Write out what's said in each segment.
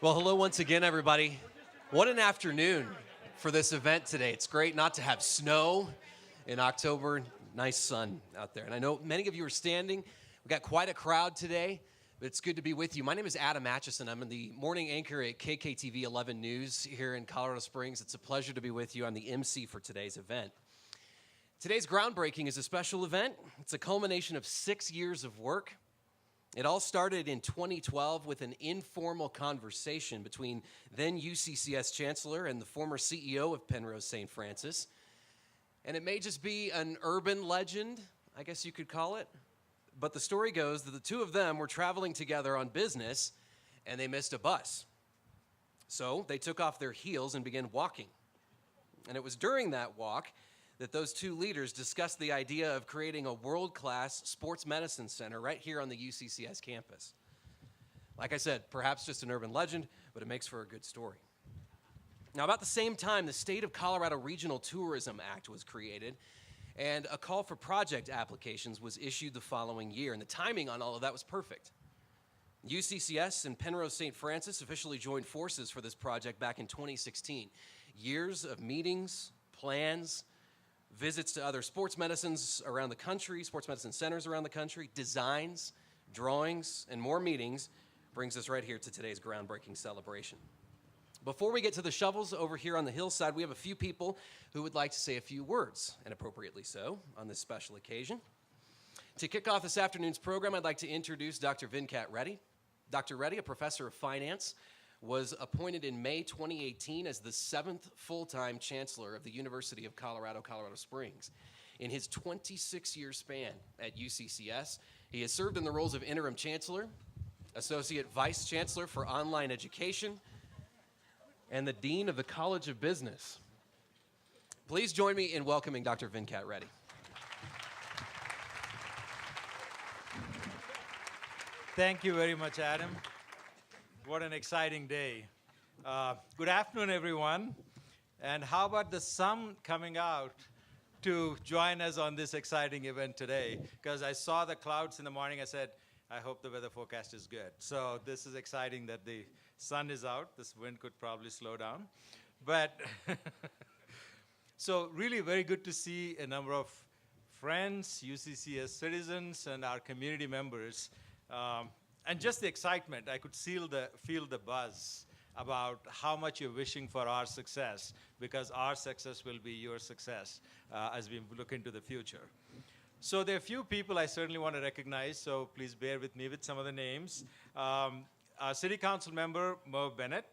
Well, hello once again, everybody. What an afternoon for this event today. It's great not to have snow in October. Nice sun out there. And I know many of you are standing. We've got quite a crowd today, but it's good to be with you. My name is Adam Atchison. I'm the morning anchor at KKTV 11 News here in Colorado Springs. It's a pleasure to be with you. I'm the MC for today's event. Today's groundbreaking is a special event. It's a culmination of 6 years of work. It all started in 2012 with an informal conversation between then UCCS Chancellor and the former CEO of Penrose St. Francis. And it may just be an urban legend, I guess you could call it, but the story goes that the two of them were traveling together on business and they missed a bus. So they took off their heels and began walking. And it was during that walk that those two leaders discussed the idea of creating a world-class sports medicine center right here on the UCCS campus. Like I said, perhaps just an urban legend, but it makes for a good story. Now, about the same time, the State of Colorado Regional Tourism Act was created, and a call for project applications was issued the following year, and the timing on all of that was perfect. UCCS and Penrose St. Francis officially joined forces for this project back in 2016. Years of meetings, plans, visits to other sports medicines around the country, sports medicine centers around the country, designs, drawings, and more meetings brings us right here to today's groundbreaking celebration. Before we get to the shovels over here on the hillside, we have a few people who would like to say a few words, and appropriately so, on this special occasion. To kick off this afternoon's program, I'd like to introduce Dr. Venkat Reddy. Dr. Reddy, a professor of finance, was appointed in May 2018 as the 7th full-time chancellor of the University of Colorado, Colorado Springs. In his 26-year span at UCCS, he has served in the roles of interim chancellor, associate vice chancellor for online education, and the dean of the College of Business. Please join me in welcoming Dr. Venkat Reddy. Thank you very much, Adam. What an exciting day. Good afternoon, everyone. And how about the sun coming out to join us on this exciting event today? Because I saw the clouds in the morning, I said, I hope the weather forecast is good. So this is exciting that the sun is out. This wind could probably slow down. But so really very good to see a number of friends, UCCS citizens, and our community members. And just the excitement, I could feel the buzz about how much you're wishing for our success, because our success will be your success as we look into the future. So there are a few people I certainly want to recognize, so please bear with me with some of the names. Our City Council member, Merv Bennett,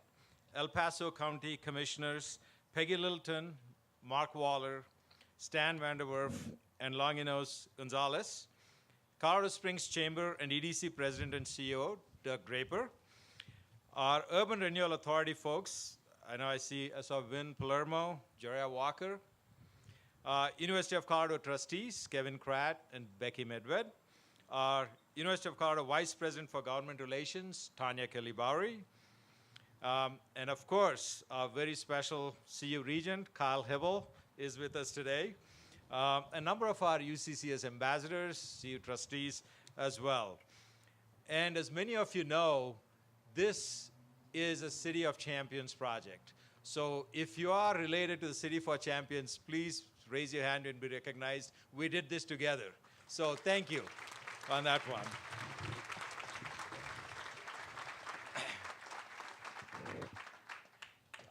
El Paso County Commissioners, Peggy Littleton, Mark Waller, Stan Vanderwerf, and Longinos Gonzalez, Colorado Springs Chamber and EDC President and CEO, Doug Draper. Our Urban Renewal Authority folks, I saw Vin Palermo, Jariah Walker. University of Colorado trustees, Kevin Kratt and Becky Medved. Our University of Colorado Vice President for Government Relations, Tanya Kelly-Bowery. And of course, our very special CU Regent, Kyle Hybl, is with us today. A number of our UCCS ambassadors, CU trustees as well. And as many of you know, this is a City of Champions project. So if you are related to the City for Champions, please raise your hand and be recognized. We did this together. So thank you on that one.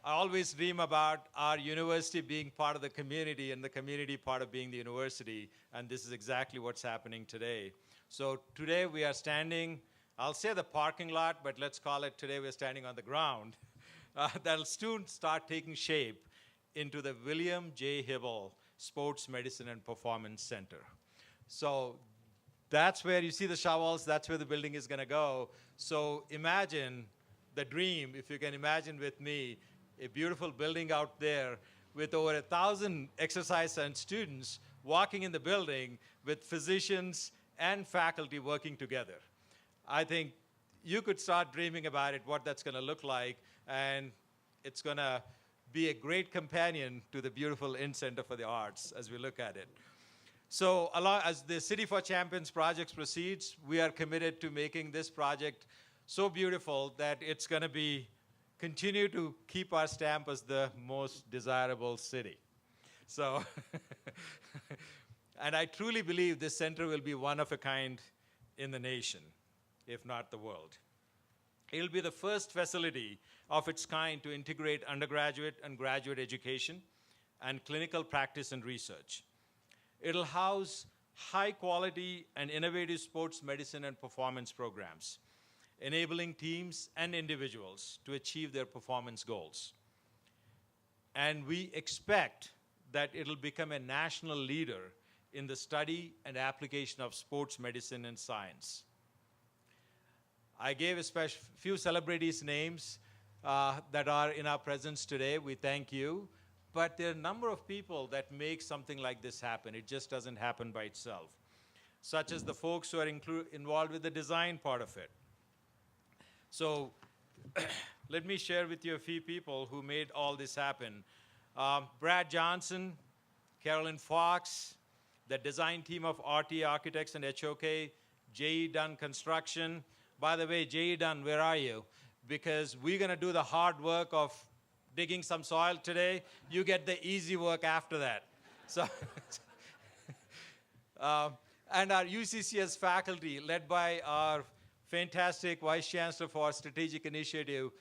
I always dream about our university being part of the community and the community part of being the university, and this is exactly what's happening today. So today we are standing, I'll say the parking lot, but let's call it today we're standing on the ground. That'll soon start taking shape into the William J. Hybl Sports Medicine and Performance Center. So that's where you see the shovels, that's where the building is gonna go. So imagine the dream, if you can imagine with me, a beautiful building out there with over 1,000 exercise and students walking in the building with physicians and faculty working together. I think you could start dreaming about it, what that's going to look like, and it's going to be a great companion to the beautiful Center for the Arts as we look at it. So as the City for Champions project proceeds, we are committed to making this project so beautiful that it's going to be continue to keep our stamp as the most desirable city. So, and I truly believe this center will be one of a kind in the nation, if not the world. It will be the first facility of its kind to integrate undergraduate and graduate education and clinical practice and research. It'll house high quality and innovative sports medicine and performance programs, enabling teams and individuals to achieve their performance goals. And we expect that it'll become a national leader in the study and application of sports medicine and science. I gave a few celebrities' names that are in our presence today. We thank you. But there are a number of people that make something like this happen. It just doesn't happen by itself, such as the folks who are involved with the design part of it. So let me share with you a few people who made all this happen. Brad Johnson, Carolyn Fox, the design team of RT Architects and HOK, J.E. Dunn Construction. By the way, J.E. Dunn, where are you? Because we're going to do the hard work of digging some soil today. You get the easy work after that. So, and our UCCS faculty, led by our fantastic Vice Chancellor for Strategic Initiative,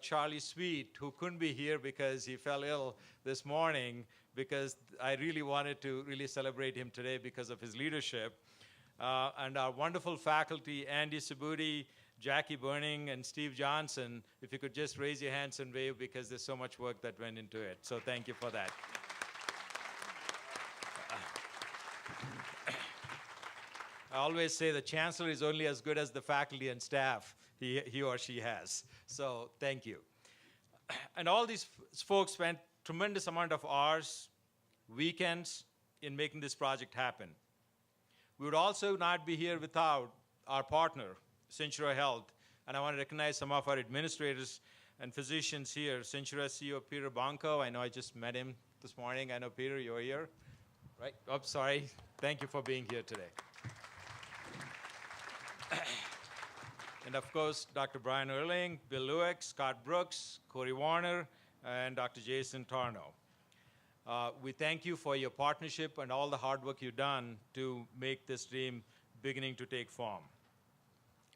Charlie Sweet, who couldn't be here because he fell ill this morning, because I really wanted to really celebrate him today because of his leadership. And our wonderful faculty, Andy Subudi, Jackie Burning, and Steve Johnson, if you could just raise your hands and wave, because there's so much work that went into it. So thank you for that. I always say the chancellor is only as good as the faculty and staff he or she has. So thank you. And all these folks spent tremendous amount of hours, weekends, in making this project happen. We would also not be here without our partner, Centura Health, and I want to recognize some of our administrators and physicians here. Centura CEO Peter Banco, I know I just met him this morning. I know, Peter, you're here, right? Oh, sorry. Thank you for being here today. And of course, Dr. Brian Erling, Bill Lueck, Scott Brooks, Corey Warner, and Dr. Jason Tarno. We thank you for your partnership and all the hard work you've done to make this dream beginning to take form.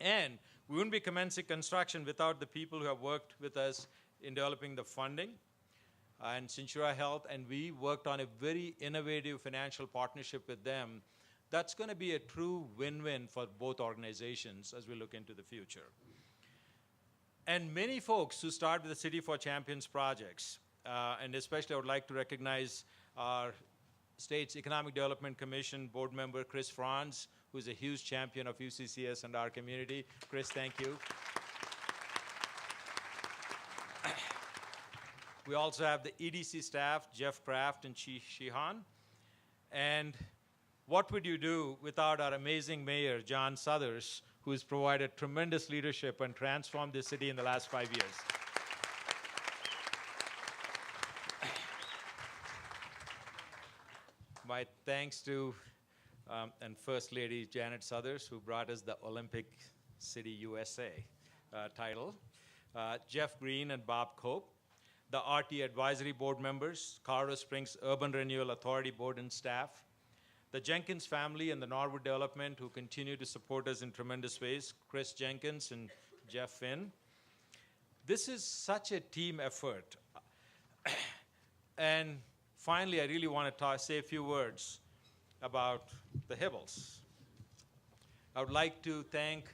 And we wouldn't be commencing construction without the people who have worked with us in developing the funding and Centura Health, and we worked on a very innovative financial partnership with them. That's going to be a true win-win for both organizations as we look into the future. And many folks who start with the City for Champions projects, and especially I would like to recognize our state's Economic Development Commission board member, Chris Franz, who's a huge champion of UCCS and our community. Chris, thank you. We also have the EDC staff, Jeff Kraft and Chi Shihan. And what would you do without our amazing mayor, John Suthers, who has provided tremendous leadership and transformed this city in the last 5 years? My thanks to and First Lady Janet Suthers, who brought us the Olympic City USA title. Jeff Green and Bob Cope, the RT Advisory Board members, Colorado Springs Urban Renewal Authority Board and staff, the Jenkins family and the Norwood Development, who continue to support us in tremendous ways, Chris Jenkins and Jeff Finn. This is such a team effort. And finally, I really want to say a few words about the Hybls. I would like to thank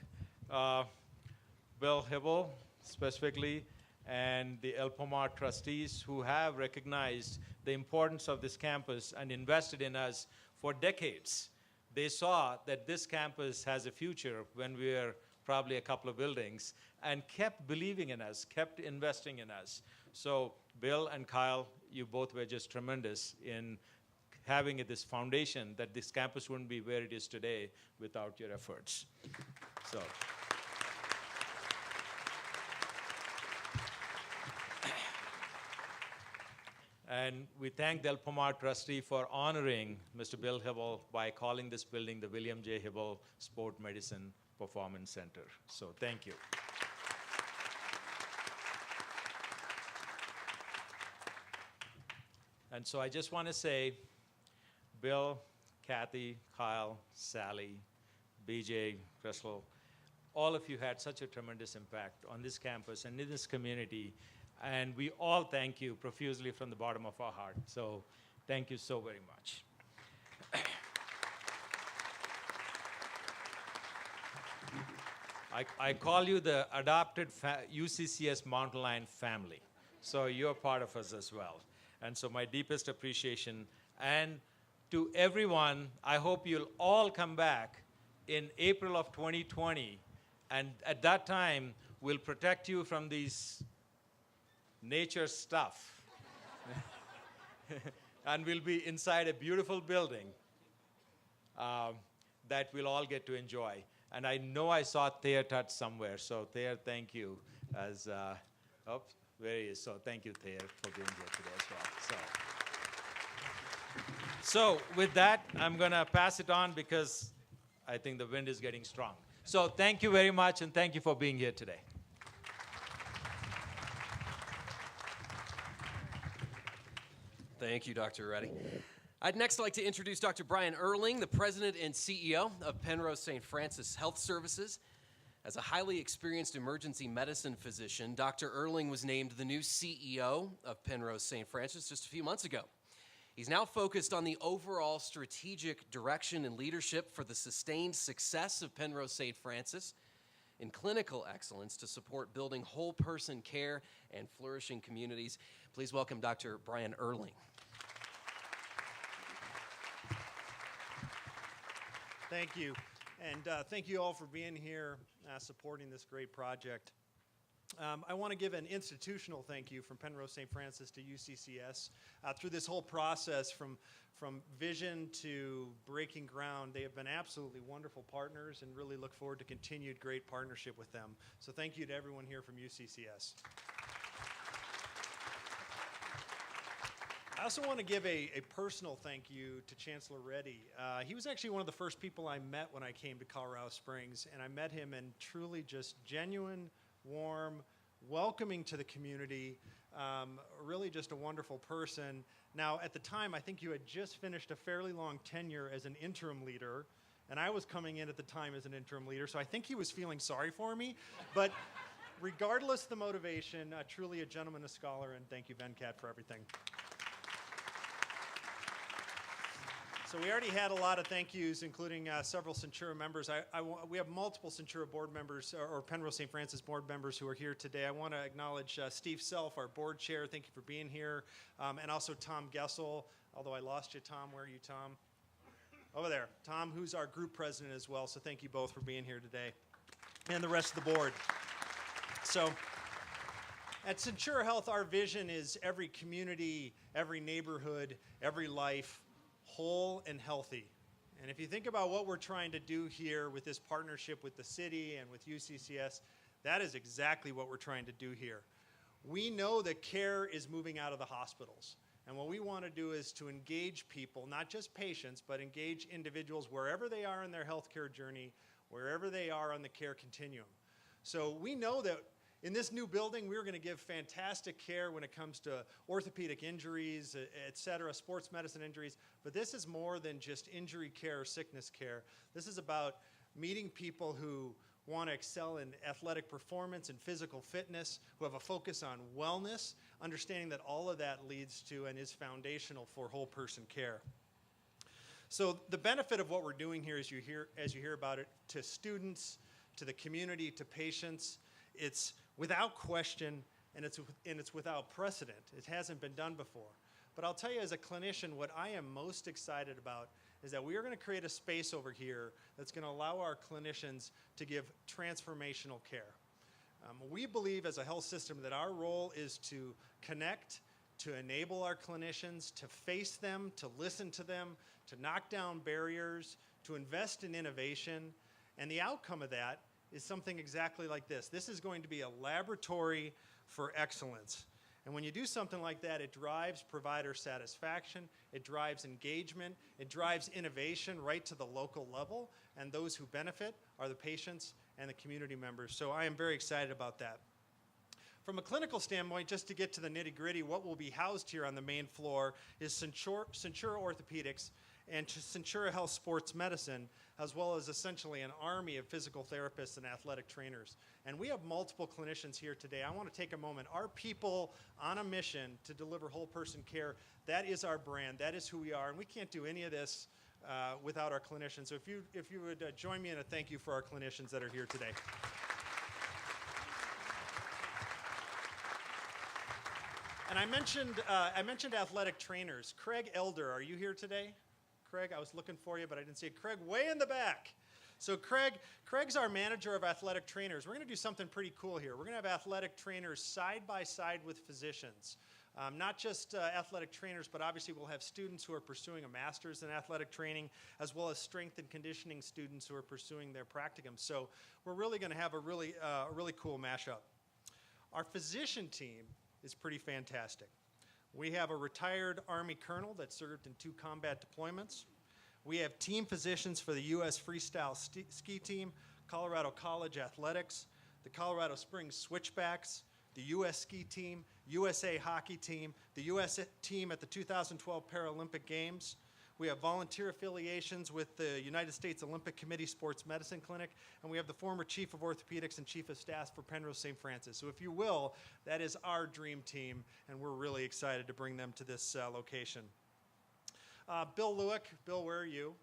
Bill Hybl specifically and the El Pomar trustees who have recognized the importance of this campus and invested in us for decades. They saw that this campus has a future when we were probably a couple of buildings and kept believing in us, kept investing in us. So Bill and Kyle, you both were just tremendous in having this foundation that this campus wouldn't be where it is today without your efforts. So. And we thank the El Pomar trustee for honoring Mr. Bill Hybl by calling this building the William J. Hybl Sport Medicine Performance Center. So thank you. And so I just want to say, Bill, Kathy, Kyle, Sally, BJ, Crystal, all of you had such a tremendous impact on this campus and in this community. And we all thank you profusely from the bottom of our heart. So thank you so very much. I call you the adopted UCCS Mountain Lion family. So you're part of us as well. And so my deepest appreciation. And to everyone, I hope you'll all come back in April of 2020. And at that time, we'll protect you from these nature stuff. And we'll be inside a beautiful building that we'll all get to enjoy. And I know I saw Thayer Tut somewhere. So Thayer, thank you. As there he is. So thank you, Thayer, for being here today as well. So with that, I'm going to pass it on because I think the wind is getting strong. So thank you very much, and thank you for being here today. Thank you, Dr. Reddy. I'd next like to introduce Dr. Brian Erling, the president and CEO of Penrose St. Francis Health Services. As a highly experienced emergency medicine physician, Dr. Erling was named the new CEO of Penrose St. Francis just a few months ago. He's now focused on the overall strategic direction and leadership for the sustained success of Penrose St. Francis in clinical excellence to support building whole person care and flourishing communities. Please welcome Dr. Brian Erling. Thank you. And thank you all for being here, supporting this great project. I want to give an institutional thank you from Penrose St. Francis to UCCS. Through this whole process, from vision to breaking ground, they have been absolutely wonderful partners and really look forward to continued great partnership with them. So thank you to everyone here from UCCS. I also want to give a personal thank you to Chancellor Reddy. He was actually one of the first people I met when I came to Colorado Springs, and I met him in truly just genuine, warm, welcoming to the community, really just a wonderful person. Now, at the time, I think you had just finished a fairly long tenure as an interim leader, and I was coming in at the time as an interim leader, so I think he was feeling sorry for me. But regardless of the motivation, truly a gentleman, a scholar, and thank you, Venkat, for everything. So we already had a lot of thank yous, including several Centura members. We have multiple Centura board members, or Penrose St. Francis board members who are here today. I want to acknowledge Steve Self, our board chair. Thank you for being here. And also Tom Gessel, although I lost you, Tom. Where are you, Tom? Over there. Tom, who's our group president as well. So thank you both for being here today. And the rest of the board. So at Centura Health, our vision is every community, every neighborhood, every life, whole and healthy. And if you think about what we're trying to do here with this partnership with the city and with UCCS, that is exactly what we're trying to do here. We know that care is moving out of the hospitals. And what we want to do is to engage people, not just patients, but engage individuals wherever they are in their healthcare journey, wherever they are on the care continuum. So we know that in this new building, we're going to give fantastic care when it comes to orthopedic injuries, et cetera, sports medicine injuries. But this is more than just injury care or sickness care. This is about meeting people who want to excel in athletic performance and physical fitness, who have a focus on wellness, understanding that all of that leads to and is foundational for whole person care. So the benefit of what we're doing here, as you hear about it, to students, to the community, to patients, it's without question, and it's without precedent. It hasn't been done before. But I'll tell you, as a clinician, what I am most excited about is that we are going to create a space over here that's going to allow our clinicians to give transformational care. We believe as a health system that our role is to connect, to enable our clinicians, to face them, to listen to them, to knock down barriers, to invest in innovation, and the outcome of that is something exactly like this. This is going to be a laboratory for excellence. And when you do something like that, it drives provider satisfaction, it drives engagement, it drives innovation right to the local level, and those who benefit are the patients and the community members. So I am very excited about that. From a clinical standpoint, just to get to the nitty-gritty, what will be housed here on the main floor is Centura Orthopedics and Centura Health Sports Medicine, as well as essentially an army of physical therapists and athletic trainers. And we have multiple clinicians here today. I want to take a moment. Our people on a mission to deliver whole person care, that is our brand, that is who we are, and we can't do any of this without our clinicians. So if you would join me in a thank you for our clinicians that are here today. And I mentioned athletic trainers. Craig Elder, are you here today? Craig, I was looking for you, but I didn't see it. Craig, way in the back. So Craig's our manager of athletic trainers. We're going to do something pretty cool here. We're going to have athletic trainers side by side with physicians. Not just athletic trainers, but obviously we'll have students who are pursuing a master's in athletic training, as well as strength and conditioning students who are pursuing their practicum. So we're really going to have a really cool mashup. Our physician team is pretty fantastic. We have a retired Army colonel that served in 2 combat deployments. We have team physicians for the U.S. Freestyle Ski Team, Colorado College Athletics, the Colorado Springs Switchbacks, the U.S. Ski Team, USA Hockey Team, the U.S. team at the 2012 Paralympic Games. We have volunteer affiliations with the United States Olympic Committee Sports Medicine Clinic, and we have the former Chief of Orthopedics and Chief of Staff for Penrose St. Francis. So if you will, that is our dream team, and we're really excited to bring them to this location. Bill Lewick. Bill, where are you?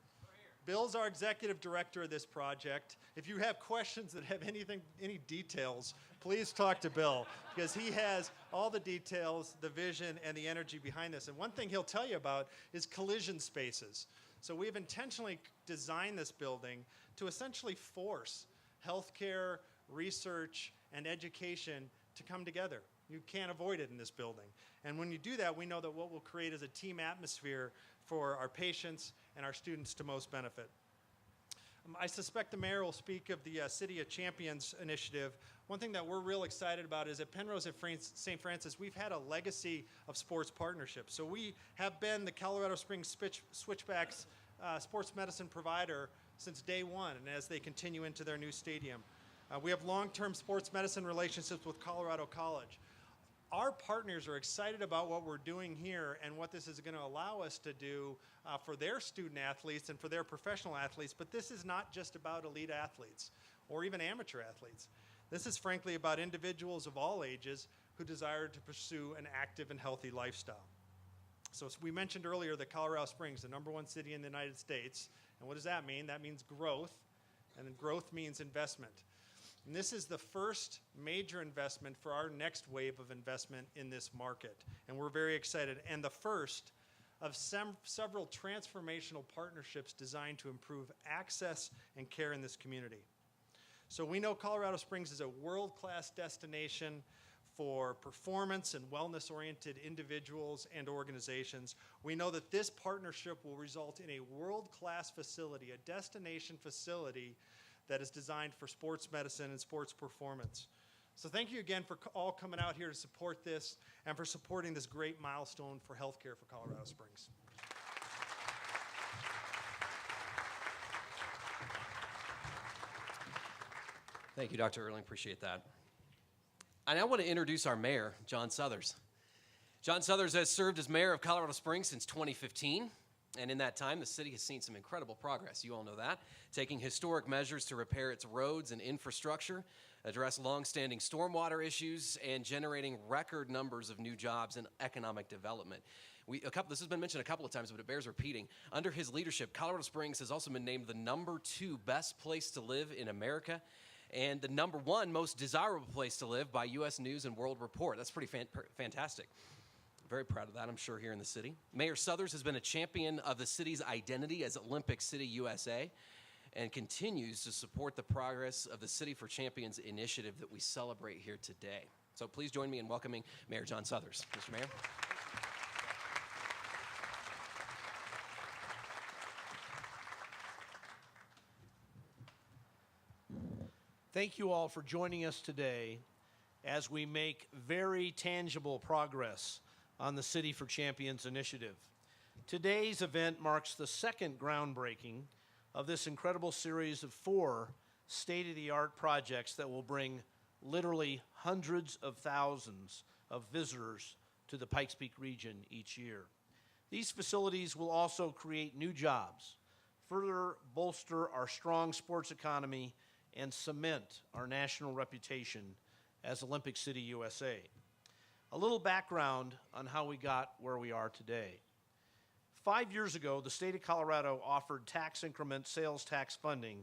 Bill's our executive director of this project. If you have questions that have any details, please talk to Bill, because he has all the details, the vision, and the energy behind this. And one thing he'll tell you about is collision spaces. So we've intentionally designed this building to essentially force healthcare, research, and education to come together. You can't avoid it in this building. And when you do that, we know that what we'll create is a team atmosphere for our patients and our students to most benefit. I suspect the mayor will speak of the City of Champions initiative. One thing that we're real excited about is at Penrose at St. Francis, we've had a legacy of sports partnerships. So we have been the Colorado Springs Switchbacks sports medicine provider since day one, and as they continue into their new stadium. We have long-term sports medicine relationships with Colorado College. Our partners are excited about what we're doing here and what this is going to allow us to do for their student athletes and for their professional athletes, but this is not just about elite athletes or even amateur athletes. This is frankly about individuals of all ages who desire to pursue an active and healthy lifestyle. So as we mentioned earlier that Colorado Springs, the #1 city in the United States, and what does that mean? That means growth, and then growth means investment. And this is the first major investment for our next wave of investment in this market. And we're very excited. And the first of several transformational partnerships designed to improve access and care in this community. So we know Colorado Springs is a world-class destination for performance and wellness-oriented individuals and organizations. We know that this partnership will result in a world-class facility, a destination facility that is designed for sports medicine and sports performance. So thank you again for all coming out here to support this and for supporting this great milestone for healthcare for Colorado Springs. Thank you, Dr. Erling. Appreciate that. I now want to introduce our mayor, John Suthers. John Suthers has served as mayor of Colorado Springs since 2015. And in that time, the city has seen some incredible progress. You all know that. Taking historic measures to repair its roads and infrastructure, address longstanding stormwater issues, and generating record numbers of new jobs and economic development. This has been mentioned a couple of times, but it bears repeating. Under his leadership, Colorado Springs has also been named the #2 best place to live in America and the #1 most desirable place to live by U.S. News and World Report. That's pretty fantastic. Very proud of that, I'm sure, here in the city. Mayor Suthers has been a champion of the city's identity as Olympic City, USA, and continues to support the progress of the City for Champions initiative that we celebrate here today. So please join me in welcoming Mayor John Suthers. Mr. Mayor. Thank you all for joining us today as we make very tangible progress on the City for Champions initiative. Today's event marks the second groundbreaking of this incredible series of 4 state-of-the-art projects that will bring literally hundreds of thousands of visitors to the Pikes Peak region each year. These facilities will also create new jobs, further bolster our strong sports economy, and cement our national reputation as Olympic City, USA. A little background on how we got where we are today. 5 years ago, the state of Colorado offered tax increment sales tax funding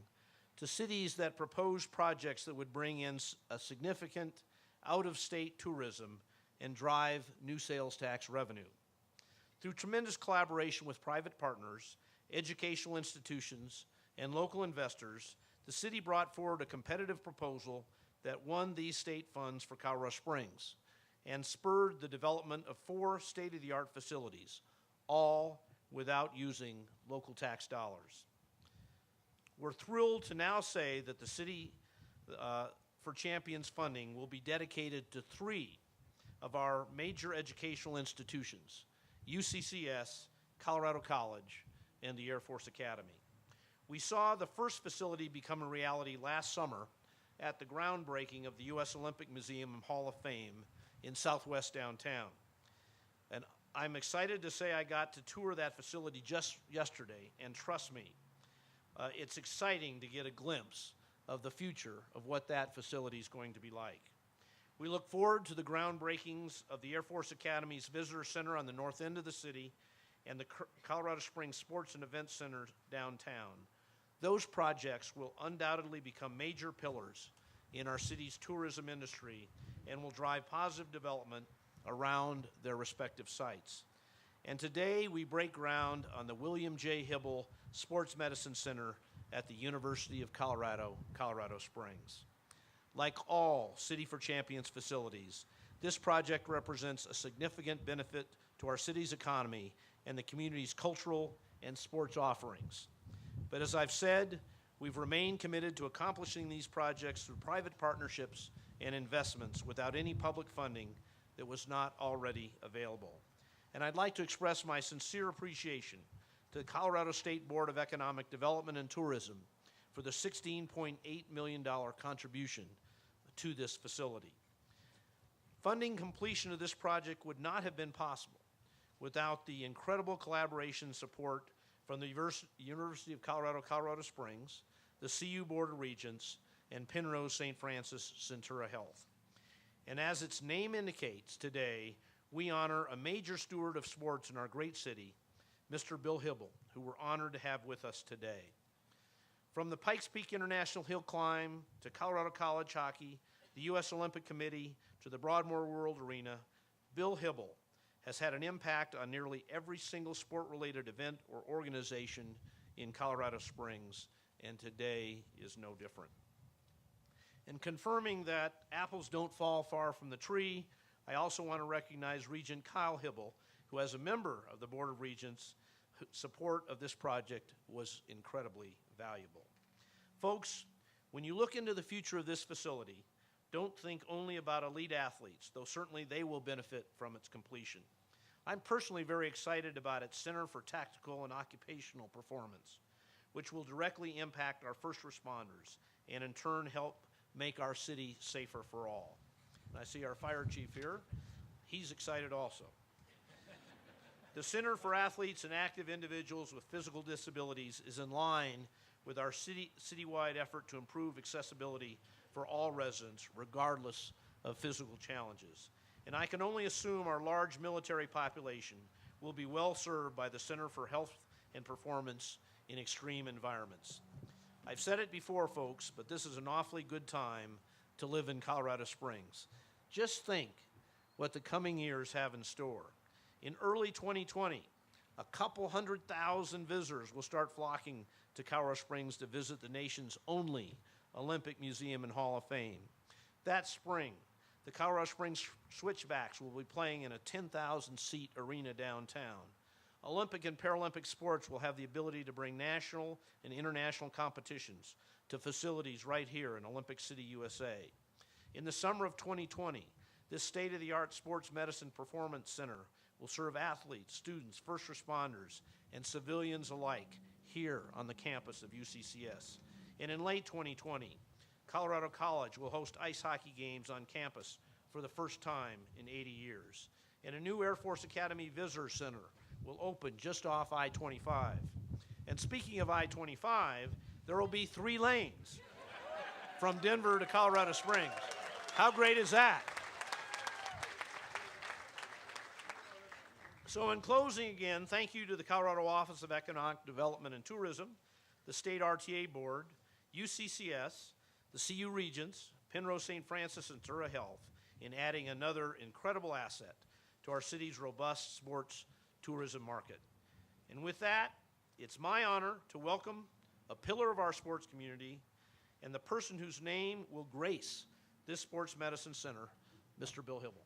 to cities that proposed projects that would bring in a significant out-of-state tourism and drive new sales tax revenue. Through tremendous collaboration with private partners, educational institutions, and local investors, the city brought forward a competitive proposal that won these state funds for Colorado Springs and spurred the development of 4 state-of-the-art facilities, all without using local tax dollars. We're thrilled to now say that the City for Champions funding will be dedicated to 3 of our major educational institutions, UCCS, Colorado College, and the Air Force Academy. We saw the first facility become a reality last summer at the groundbreaking of the U.S. Olympic Museum and Hall of Fame in Southwest downtown. And I'm excited to say I got to tour that facility just yesterday, and trust me, it's exciting to get a glimpse of the future of what that facility is going to be like. We look forward to the groundbreakings of the Air Force Academy's Visitor Center on the north end of the city and the Colorado Springs Sports and Events Center downtown. Those projects will undoubtedly become major pillars in our city's tourism industry and will drive positive development around their respective sites. And today we break ground on the William J. Hybl Sports Medicine Center at the University of Colorado, Colorado Springs. Like all City for Champions facilities, this project represents a significant benefit to our city's economy and the community's cultural and sports offerings. But as I've said, we've remained committed to accomplishing these projects through private partnerships and investments without any public funding that was not already available. And I'd like to express my sincere appreciation to the Colorado State Board of Economic Development and Tourism for the $16.8 million contribution to this facility. Funding completion of this project would not have been possible without the incredible collaboration support from the University of Colorado, Colorado Springs, the CU Board of Regents, and Penrose St. Francis Centura Health. And as its name indicates, today we honor a major steward of sports in our great city, Mr. Bill Hybl, who we're honored to have with us today. From the Pikes Peak International Hill Climb to Colorado College Hockey, the U.S. Olympic Committee, to the Broadmoor World Arena, Bill Hybl has had an impact on nearly every single sport-related event or organization in Colorado Springs, and today is no different. And confirming that apples don't fall far from the tree, I also want to recognize Regent Kyle Hybl, who as a member of the Board of Regents, support of this project was incredibly valuable. Folks, when you look into the future of this facility, don't think only about elite athletes, though certainly they will benefit from its completion. I'm personally very excited about its Center for Tactical and Occupational Performance, which will directly impact our first responders and in turn help make our city safer for all. And I see our fire chief here. He's excited also. The Center for Athletes and Active Individuals with Physical Disabilities is in line with our citywide effort to improve accessibility for all residents, regardless of physical challenges. And I can only assume our large military population will be well served by the Center for Health and Performance in Extreme Environments. I've said it before, folks, but this is an awfully good time to live in Colorado Springs. Just think what the coming years have in store. In early 2020, a couple 100,000 visitors will start flocking to Colorado Springs to visit the nation's only Olympic Museum and Hall of Fame. That spring, the Colorado Springs Switchbacks will be playing in a 10,000-seat arena downtown. Olympic and Paralympic sports will have the ability to bring national and international competitions to facilities right here in Olympic City, USA. In the summer of 2020, this state-of-the-art sports medicine performance center will serve athletes, students, first responders, and civilians alike here on the campus of UCCS. And in late 2020, Colorado College will host ice hockey games on campus for the first time in 80 years. And a new Air Force Academy Visitor Center will open just off I-25. And speaking of I-25, there will be 3 lanes from Denver to Colorado Springs. How great is that? So in closing again, thank you to the Colorado Office of Economic Development and Tourism, the State RTA Board, UCCS, the CU Regents, Penrose St. Francis, and Tura Health in adding another incredible asset to our city's robust sports tourism market. And with that, it's my honor to welcome a pillar of our sports community and the person whose name will grace this Sports Medicine Center, Mr. Bill Hybl.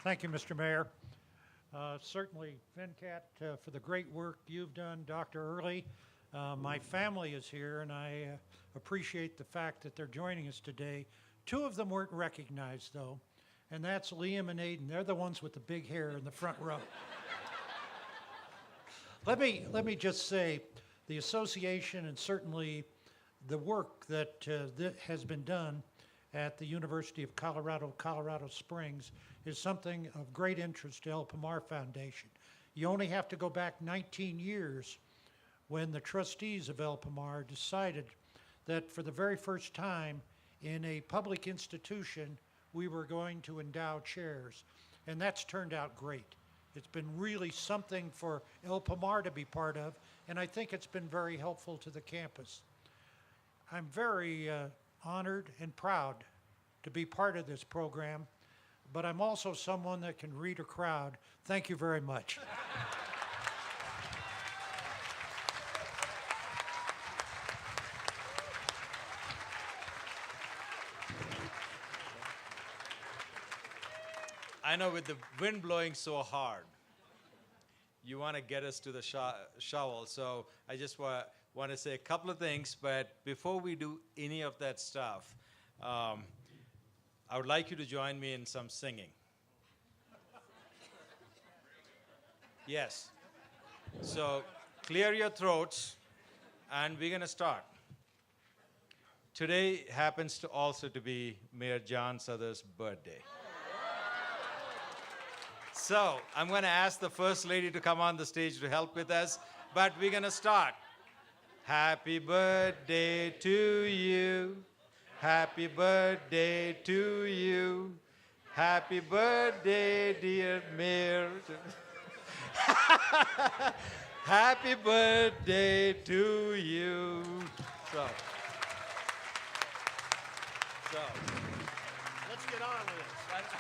Thank you, Mr. Mayor. Certainly, Venkat, for the great work you've done, Dr. Early. My family is here, and I appreciate the fact that they're joining us today. 2 of them weren't recognized, though, and that's Liam and Aiden. They're the ones with the big hair in the front row. Let me just say, the association and certainly the work that has been done at the University of Colorado, Colorado Springs, is something of great interest to El Pomar Foundation. You only have to go back 19 years when the trustees of El Pomar decided that for the very first time in a public institution, we were going to endow chairs. And that's turned out great. It's been really something for El Pomar to be part of, and I think it's been very helpful to the campus. I'm very honored and proud to be part of this program, but I'm also someone that can read a crowd. Thank you very much. I know with the wind blowing so hard, you want to get us to the shovel. So I just want to say a couple of things, but before we do any of that stuff, I would like you to join me in some singing. Yes. So clear your throats, and we're going to start. Today happens to also to be Mayor John Suther's birthday. So I'm going to ask the First Lady to come on the stage to help with us, but we're going to start. Happy birthday to you. Happy birthday to you. Happy birthday, dear Mayor. Happy birthday to you. So Let's get on with it. Thank you.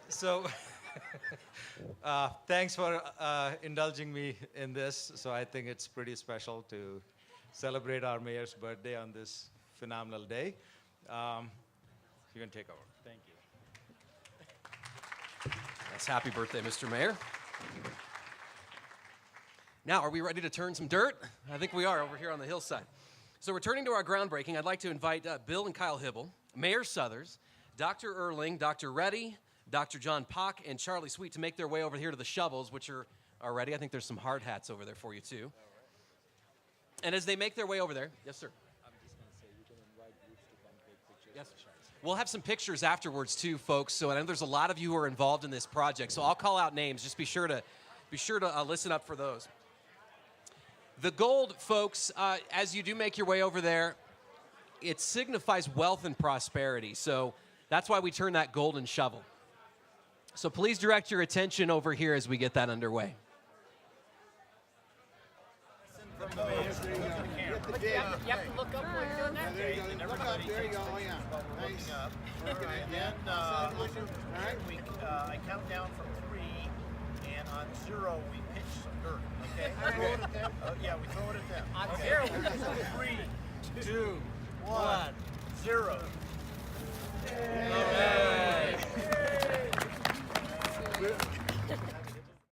So, thanks for indulging me in this. So I think it's pretty special to celebrate our mayor's birthday on this phenomenal day. You can take over. Thank you. Yes, happy birthday, Mr. Mayor. Now, are we ready to turn some dirt? I think we are over here on the hillside. So returning to our groundbreaking, I'd like to invite Bill and Kyle Hybl, Mayor Suthers, Dr. Erling, Dr. Reddy, Dr. John Pock, and Charlie Sweet to make their way over here to the shovels, which are ready. I think there's some hard hats over there for you, too. And as they make their way over there, yes, sir. I'm just going to say you can invite groups to come take pictures. Yes. We'll have some pictures afterwards, too, folks. So I know there's a lot of you who are involved in this project. So I'll call out names. Just be sure to listen up for those. The gold, folks, as you do make your way over there, it signifies wealth and prosperity. So that's why we turn that golden shovel. So please direct your attention over here as we get that underway. You have to look up while you're doing that. There you go. Look up. There you go. Yeah. Nice. Up. And then I count down from 3, and on 0 we pitch some dirt. Okay. Yeah, we throw it at them. On 0, 3, 2, 1, 0.